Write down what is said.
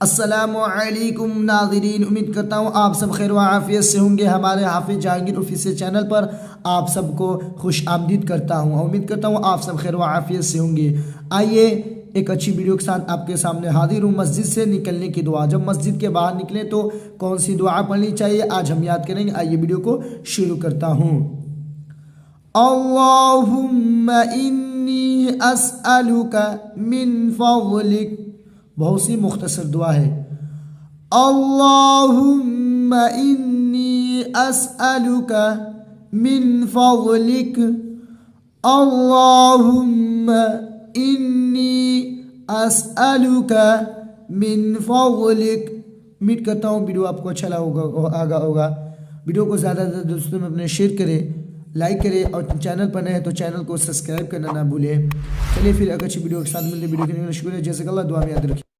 अस्सलामुअलैकुम नाज़रीन, उम्मीद करता हूँ आप सब खैर व आफियत से होंगे। हमारे हाफिज़ जहांगीर ऑफिशियल चैनल पर आप सबको खुश आमदीद करता हूँ। उम्मीद करता हूँ आप सब खैर व आफियत से होंगे। आइए एक अच्छी वीडियो के साथ आपके सामने हाजिर हूँ। मस्जिद से निकलने की दुआ, जब मस्जिद के बाहर निकले तो कौन सी दुआ पढ़नी चाहिए आज हम याद करेंगे। आइए वीडियो को शुरू करता हूँ। अल्लाहुम्मा इन्नी अस्अलुका मिन फ़ज़लिक, बहुत सी मुख्तसर दुआ है। अल्लाहुम्मा इन्नी अस्अलुका मिन फ़ज़लिक, अल्लाहुम्मा इन्नी अस्अलुका मिन फ़ज़लिक। उम्मीद करता हूँ वीडियो आपको अच्छा लगा होगा। वीडियो को ज़्यादा से ज़्यादा दोस्तों में अपने शेयर करें, लाइक करें और चैनल पर नए हैं तो चैनल को सब्सक्राइब करना ना भूलें। चलिए फिर एक अच्छी वीडियो के साथ मिलते हैं। वीडियो के लिए शुक्रिया। जैसे कि अल्लाह दुआ में याद रखिए।